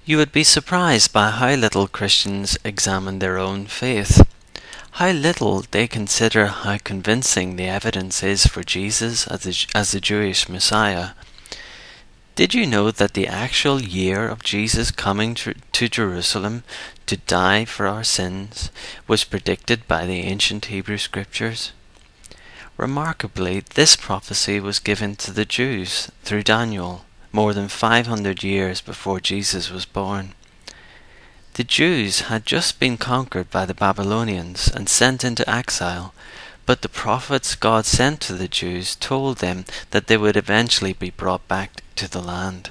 You would be surprised by how little Christians examine their own faith, how little they consider how convincing the evidence is for Jesus as the Jewish Messiah. Did you know that the actual year of Jesus coming to Jerusalem to die for our sins was predicted by the ancient Hebrew Scriptures? Remarkably, this prophecy was given to the Jews through Daniel, more than 500 years before Jesus was born. The Jews had just been conquered by the Babylonians and sent into exile, but the prophets God sent to the Jews told them that they would eventually be brought back to the land.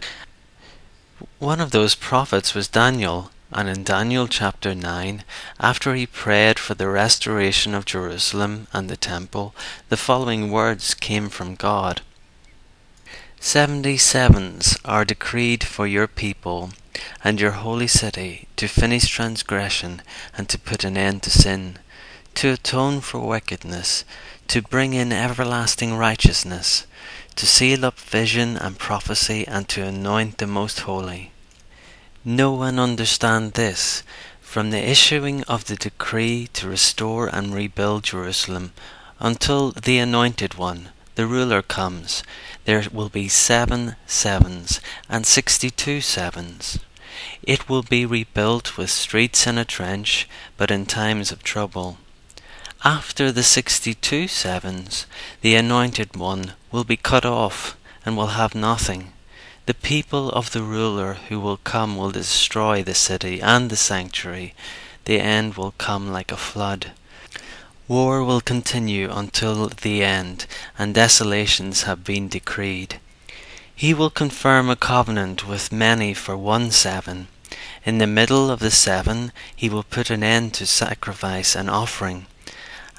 One of those prophets was Daniel, and in Daniel chapter 9, after he prayed for the restoration of Jerusalem and the temple, the following words came from God. 77s are decreed for your people and your holy city to finish transgression and to put an end to sin, to atone for wickedness, to bring in everlasting righteousness, to seal up vision and prophecy, and to anoint the most holy. Know and understand this, from the issuing of the decree to restore and rebuild Jerusalem until the Anointed One, the ruler, comes, there will be 7 sevens and 62 sevens. It will be rebuilt with streets in a trench, but in times of trouble. After the 62 sevens, the Anointed One will be cut off and will have nothing. The people of the ruler who will come will destroy the city and the sanctuary. The end will come like a flood. War will continue until the end, and desolations have been decreed. He will confirm a covenant with many for 1 7. In the middle of the 7, he will put an end to sacrifice and offering.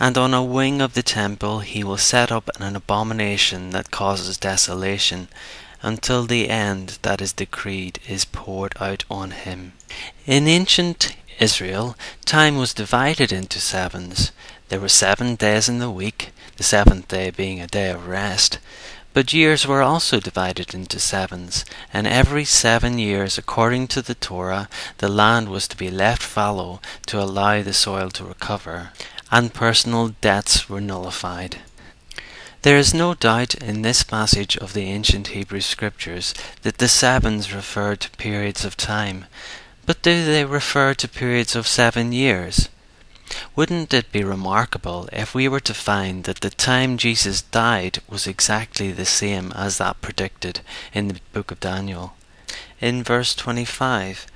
And on a wing of the temple he will set up an abomination that causes desolation, until the end that is decreed is poured out on him. In ancient Israel, time was divided into 7s. There were 7 days in the week, the 7th day being a day of rest. But years were also divided into 7s, and every 7 years, according to the Torah, the land was to be left fallow to allow the soil to recover, and personal debts were nullified. There is no doubt in this passage of the ancient Hebrew Scriptures that the 7s refer to periods of time, but do they refer to periods of 7 years? Wouldn't it be remarkable if we were to find that the time Jesus died was exactly the same as that predicted in the book of Daniel? In verse 25,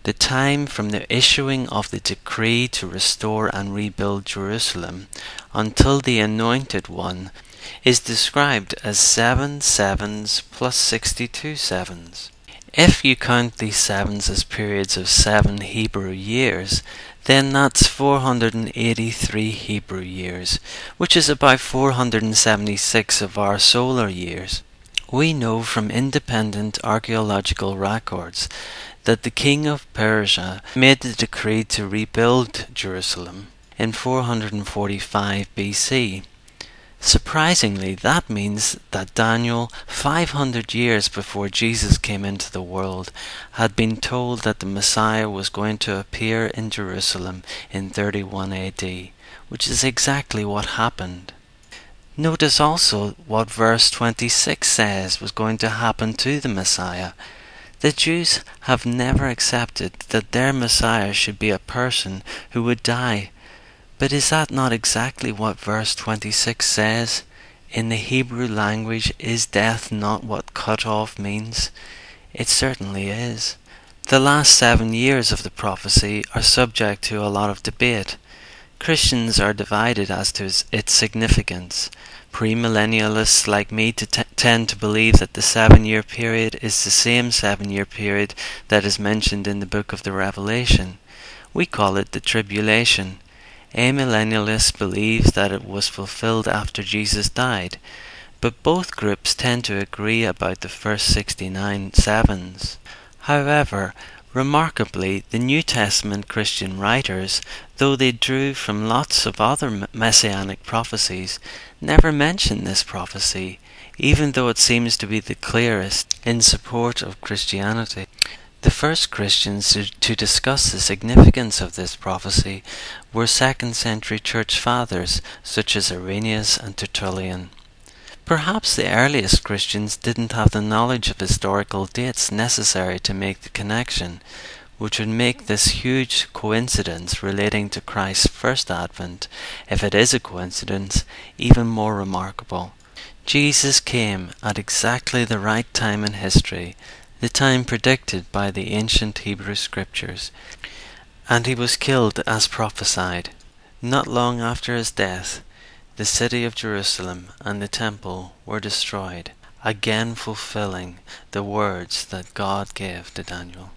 the time from the issuing of the decree to restore and rebuild Jerusalem until the Anointed One is described as 7 sevens plus 62 sevens. If you count these 7s as periods of 7 Hebrew years, then that's 483 Hebrew years, which is about 476 of our solar years. We know from independent archaeological records that the king of Persia made the decree to rebuild Jerusalem in 445 BC. Surprisingly, that means that Daniel, 500 years before Jesus came into the world, had been told that the Messiah was going to appear in Jerusalem in 31 AD, which is exactly what happened. Notice also what verse 26 says was going to happen to the Messiah. The Jews have never accepted that their Messiah should be a person who would die. But is that not exactly what verse 26 says? In the Hebrew language, is death not what cut off means? It certainly is. The last 7 years of the prophecy are subject to a lot of debate. Christians are divided as to its significance. Premillennialists like me tend to believe that the 7-year period is the same 7-year period that is mentioned in the book of the Revelation. We call it the tribulation. Amillennialists believe that it was fulfilled after Jesus died, but both groups tend to agree about the first 69 sevens. However, remarkably, the New Testament Christian writers, though they drew from lots of other messianic prophecies, never mention this prophecy, even though it seems to be the clearest in support of Christianity. The first Christians to discuss the significance of this prophecy were 2nd century church fathers such as Irenaeus and Tertullian. Perhaps the earliest Christians didn't have the knowledge of historical dates necessary to make the connection, which would make this huge coincidence relating to Christ's first advent, if it is a coincidence, even more remarkable. Jesus came at exactly the right time in history, the time predicted by the ancient Hebrew scriptures, and he was killed as prophesied. Not long after his death, the city of Jerusalem and the temple were destroyed, again fulfilling the words that God gave to Daniel.